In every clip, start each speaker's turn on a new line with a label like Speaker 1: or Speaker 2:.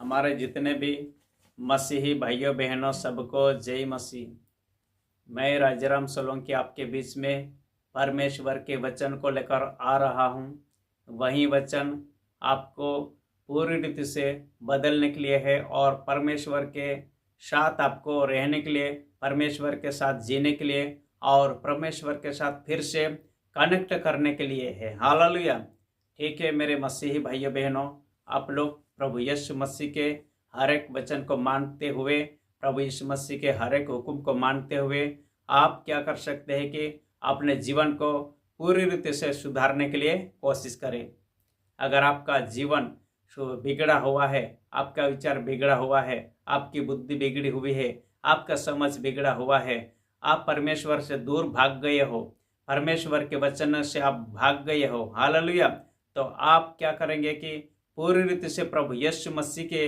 Speaker 1: हमारे जितने भी मसीही भाइयों बहनों सबको जय मसीह। मैं राजाराम सोलंकी आपके बीच में परमेश्वर के वचन को लेकर आ रहा हूँ। वही वचन आपको पूरी रीति से बदलने के लिए है और परमेश्वर के साथ आपको रहने के लिए, परमेश्वर के साथ जीने के लिए और परमेश्वर के साथ फिर से कनेक्ट करने के लिए है। हालेलुया। ठीक है मेरे मसीही भाइयों बहनों, आप लोग प्रभु यीशु मसीह के हर एक वचन को मानते हुए, प्रभु यीशु मसीह के हर एक हुक्म को मानते हुए आप क्या कर सकते हैं कि अपने जीवन को पूरी रीति से सुधारने के लिए कोशिश करें। अगर आपका जीवन बिगड़ा हुआ है, आपका विचार बिगड़ा हुआ है, आपकी बुद्धि बिगड़ी हुई है, आपका समझ बिगड़ा हुआ है, आप परमेश्वर से दूर भाग गए हो, परमेश्वर के वचन से आप भाग गए हो, हालेलुया, तो आप क्या करेंगे कि पूरी रीति से प्रभु यीशु मसीह के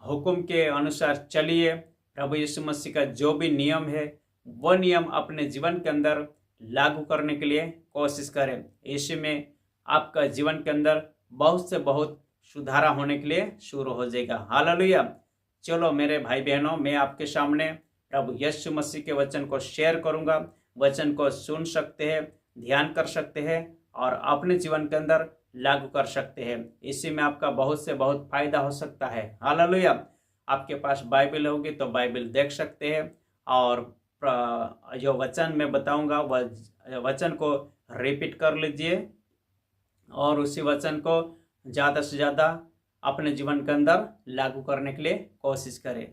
Speaker 1: हुक्म के अनुसार चलिए। प्रभु यीशु मसीह का जो भी नियम है वो नियम अपने जीवन के अंदर लागू करने के लिए कोशिश करें। इसी में आपका जीवन के अंदर बहुत से बहुत सुधारा होने के लिए शुरू हो जाएगा। हालेलुया। चलो मेरे भाई बहनों, मैं आपके सामने प्रभु यीशु मसीह के वचन को शेयर करूंगा। वचन को सुन सकते हैं, ध्यान कर सकते हैं और अपने जीवन के अंदर लागू कर सकते हैं। इसी में आपका बहुत से बहुत फायदा हो सकता है। हालेलुया। आपके पास बाइबल होगी तो बाइबल देख सकते हैं और जो वचन मैं बताऊंगा वह वचन को रिपीट कर लीजिए और उसी वचन को ज़्यादा से ज़्यादा अपने जीवन के अंदर लागू करने के लिए कोशिश करें।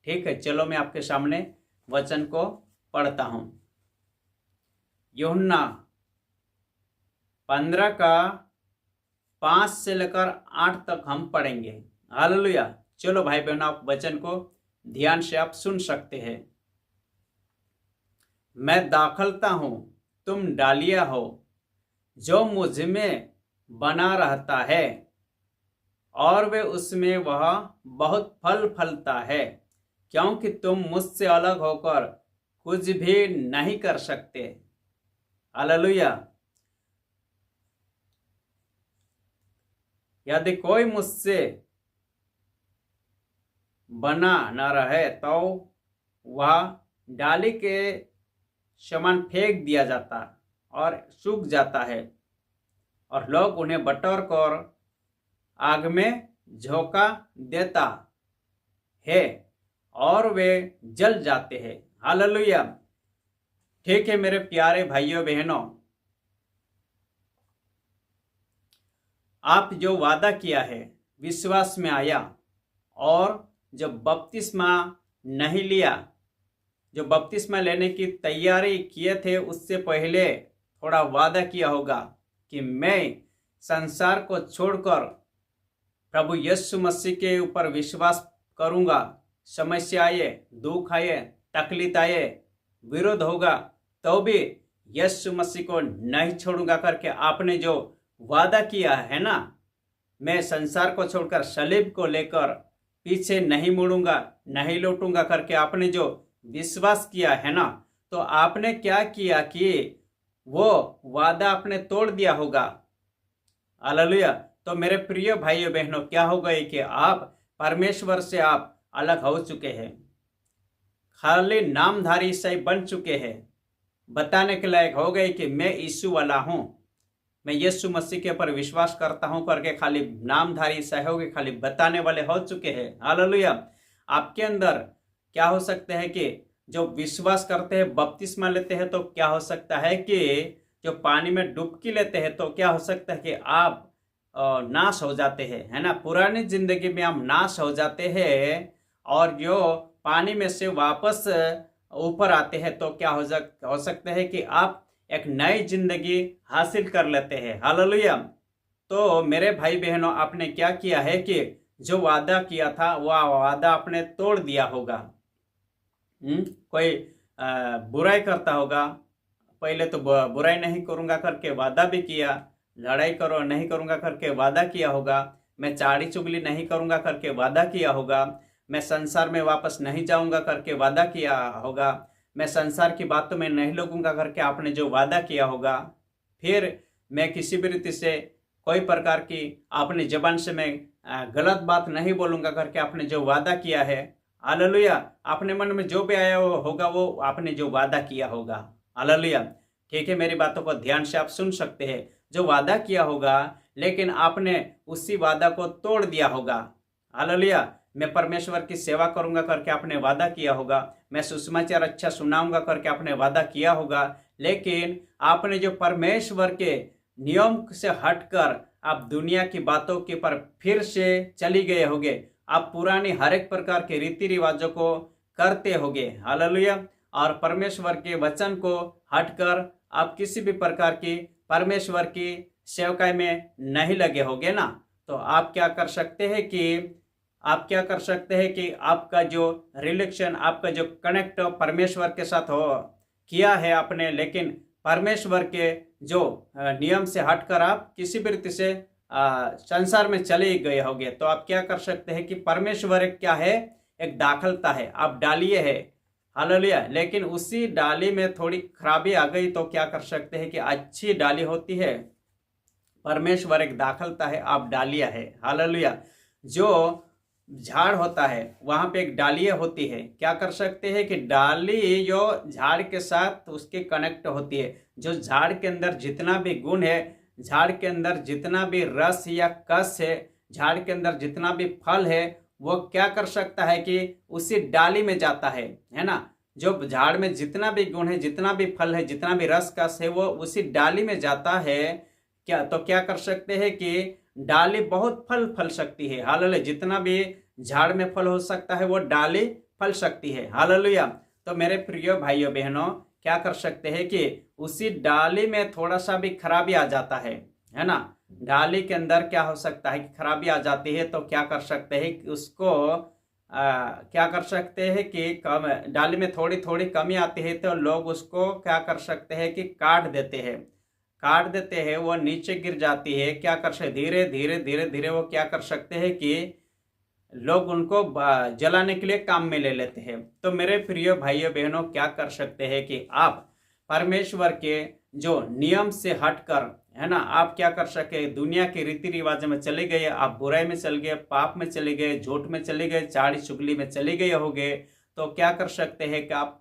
Speaker 1: ठीक है, चलो मैं आपके सामने वचन को पढ़ता हूँ। यूहन्ना 15 का 5 से लेकर 8 तक हम पढ़ेंगे। हालेलुया। चलो भाई बहनों, आप वचन को ध्यान से आप सुन सकते हैं। मैं दाखलता हूँ, तुम डालियाँ हो, जो मुझ में बना रहता है और वे उसमें वह बहुत फल फलता है, क्योंकि तुम मुझसे अलग होकर कुछ भी नहीं कर सकते। हालेलुया। यदि कोई मुझसे बना न रहे तो वह डाली के समान फेंक दिया जाता और सूख जाता है और लोग उन्हें बटोर कर आग में झोंका देता है और वे जल जाते हैं। हालेलुया। ठीक है मेरे प्यारे भाइयों बहनों, आप जो वादा किया है, विश्वास में आया और जब बपतिस्मा नहीं लिया, जो बपतिस्मा लेने की तैयारी किए थे उससे पहले थोड़ा वादा किया होगा कि मैं संसार को छोड़कर प्रभु यीशु मसीह के ऊपर विश्वास करूंगा। समस्या आए, दुख आए, तकलीफ आए, विरोध होगा तो भी यीशु मसीह को नहीं छोड़ूंगा करके आपने जो वादा किया है ना, मैं संसार को छोड़कर सलीब को लेकर पीछे नहीं मुड़ूंगा, नहीं लौटूंगा करके आपने जो विश्वास किया है ना, तो आपने क्या किया कि वो वादा आपने तोड़ दिया होगा। हालेलुया। तो मेरे प्रिय भाइयों बहनों, क्या हो गए कि आप परमेश्वर से आप अलग हो चुके हैं, खाली नामधारी ईसाई बन चुके हैं, बताने के लायक हो गए कि मैं यीशु वाला हूं, मैं यीशु मसीह के ऊपर विश्वास करता हूं करके खाली नामधारी ईसाई हो गए, खाली बताने वाले हो चुके हैं। हालेलुया। आपके अंदर क्या हो सकता है कि जो विश्वास करते हैं, बपतिस्मा लेते हैं, तो क्या हो सकता है कि जो पानी में डुबकी लेते हैं तो क्या हो सकता है कि आप नाश हो जाते हैं, है ना। पुरानी जिंदगी में हम नाश हो जाते हैं और जो पानी में से वापस ऊपर आते हैं तो क्या हो सकता है कि आप एक नई जिंदगी हासिल कर लेते हैं। हालेलुया। तो मेरे भाई बहनों, आपने क्या किया है कि जो वादा किया था वह वादा आपने तोड़ दिया होगा। कोई बुराई करता होगा, पहले तो बुराई नहीं करूंगा करके वादा भी किया, लड़ाई करो नहीं करूंगा करके वादा किया होगा, मैं चाड़ी चुगली नहीं करूंगा करके वादा किया होगा, मैं संसार में वापस नहीं जाऊंगा करके वादा किया होगा, मैं संसार की बातों में नहीं लगूंगा करके आपने जो वादा किया होगा। फिर मैं किसी भी रीति से कोई प्रकार की अपनी जबान से मैं गलत बात नहीं बोलूंगा करके आपने जो वादा किया है, हालेलुया, अपने मन में जो भी आया होगा वो आपने जो वादा किया होगा, हालेलुया। ठीक है, मेरी बातों को ध्यान से आप सुन सकते हैं। जो वादा किया होगा लेकिन आपने उसी वादा को तोड़ दिया होगा, हालेलुया। मैं परमेश्वर की सेवा करूंगा करके आपने वादा किया होगा, मैं सुसमाचार अच्छा सुनाऊंगा करके आपने वादा किया होगा, लेकिन आपने जो परमेश्वर के नियम से हटकर आप दुनिया की बातों के पर फिर से चली गए होगे। आप पुरानी हर एक प्रकार के रीति रिवाजों को करते होगे, हालेलुया। और परमेश्वर के वचन को हटकर आप किसी भी प्रकार की परमेश्वर की सेवकाई में नहीं लगे होगे ना। तो आप क्या कर सकते हैं कि आपका जो रिलेशन, आपका जो कनेक्ट परमेश्वर के साथ हो किया है आपने, लेकिन परमेश्वर के जो नियम से हटकर आप किसी भी रीति से संसार में चले गए होगे। तो आप क्या कर सकते हैं कि परमेश्वर क्या है, एक दाखलता है, आप डालिए है, हालेलुया। लेकिन उसी डाली में थोड़ी खराबी आ गई तो क्या कर सकते हैं कि अच्छी डाली होती है, परमेश्वर एक दाखलता है, आप डालिया है, हालेलुया। जो झाड़ होता है वहां पे एक डालियाँ होती है, क्या कर सकते हैं कि डाली जो झाड़ के साथ उसके कनेक्ट होती है। जो झाड़ के अंदर जितना भी गुण है, झाड़ के अंदर जितना भी रस या कस है, झाड़ के अंदर जितना भी फल है, वो क्या कर सकता है कि उसी डाली में जाता है ना। जो झाड़ में जितना भी गुण है, जितना भी फल है, जितना भी रस कस है, वो उसी डाली में जाता है। क्या कर सकते हैं कि डाली बहुत फल सकती है, हालेलुया। जितना भी झाड़ में फल हो सकता है वो डाली फल सकती है, हालेलुया। तो मेरे प्रिय भाइयों बहनों, क्या कर सकते हैं कि उसी डाली में थोड़ा सा भी खराबी आ जाता है ना। डाली के अंदर क्या हो सकता है कि खराबी आ जाती है, तो क्या कर सकते हैं कि उसको क्या कर सकते हैं कि डाली में थोड़ी थोड़ी कमी आती है तो लोग उसको क्या कर सकते हैं कि काट देते हैं, वो नीचे गिर जाती है। क्या कर सकते, धीरे धीरे वो क्या कर सकते हैं कि लोग उनको जलाने के लिए काम में ले लेते हैं। तो मेरे प्रिय भाइयों बहनों, क्या कर सकते हैं कि आप परमेश्वर के जो नियम से हटकर, है ना, आप क्या कर सके, दुनिया के रीति रिवाज में चले गए, आप बुराई में चले गए, पाप में चले गए, झूठ में चले गए, चाड़ी चुगली में चले गए होगे। तो क्या कर सकते हैं कि आप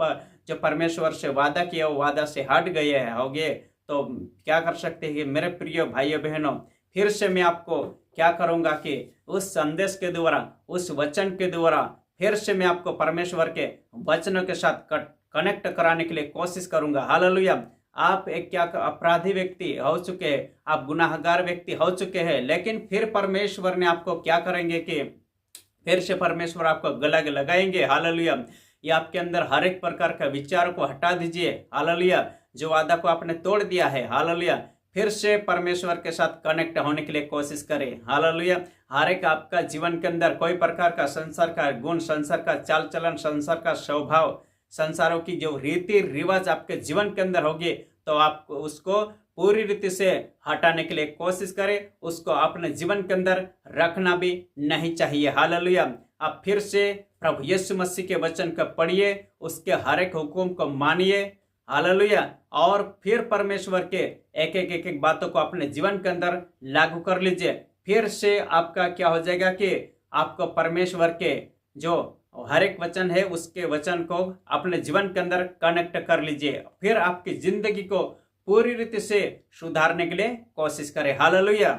Speaker 1: जो परमेश्वर से वादा किया वो वादा से हट गए होगे। तो क्या कर सकते हैं कि मेरे प्रिय भाइयों बहनों, फिर से मैं आपको क्या करूंगा कि उस संदेश के द्वारा, उस वचन के द्वारा फिर से मैं आपको परमेश्वर के वचनों के साथ कनेक्ट कराने के लिए कोशिश करूंगा, हालेलुया। आप एक क्या अपराधी व्यक्ति हो चुके हैं, आप गुनाहगार व्यक्ति हो चुके हैं, लेकिन फिर परमेश्वर ने आपको क्या करेंगे कि फिर से परमेश्वर आपको गला लगाएंगे, हालेलुया। ये आपके अंदर हर एक प्रकार का विचार को हटा दीजिए, हालेलुया। जो वादा को आपने तोड़ दिया है, हालेलुया, फिर से परमेश्वर के साथ कनेक्ट होने के लिए कोशिश करें, हालेलुया। हर एक आपका जीवन के अंदर कोई प्रकार का संसार का गुण, संसार का चाल चलन, संसार का स्वभाव, संसारों की जो रीति रिवाज आपके जीवन के अंदर होगी, तो आप उसको पूरी रीति से हटाने के लिए कोशिश करें। उसको अपने जीवन के अंदर रखना भी नहीं चाहिए, हालेलुया। आप फिर से प्रभु यीशु मसीह के वचन को पढ़िए, उसके हर एक हुक्म को मानिए, हालेलुया। और फिर परमेश्वर के एक बातों को अपने जीवन के अंदर लागू कर लीजिए। फिर से आपका क्या हो जाएगा कि आपको परमेश्वर के जो हर एक वचन है उसके वचन को अपने जीवन के अंदर कनेक्ट कर लीजिए। फिर आपकी जिंदगी को पूरी रीति से सुधारने के लिए कोशिश करें, हालेलुया।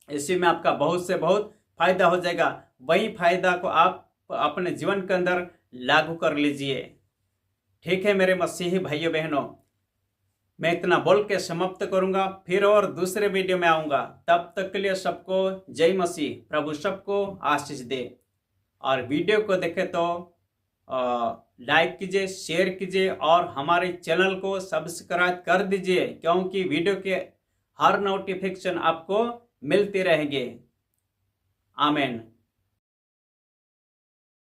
Speaker 1: इसी में आपका बहुत से बहुत फायदा हो जाएगा। वही फायदा को आप अपने जीवन के अंदर लागू कर लीजिए। ठीक है मेरे मसीही भाइयों बहनों, मैं इतना बोल के समाप्त करूंगा, फिर और दूसरे वीडियो में आऊंगा। तब तक के लिए सबको जय मसीह, प्रभु सबको आशीष दे। और वीडियो को देखे तो लाइक कीजिए, शेयर कीजिए और हमारे चैनल को सब्सक्राइब कर दीजिए, क्योंकि वीडियो के हर नोटिफिकेशन आपको मिलते रहेंगे। आमीन।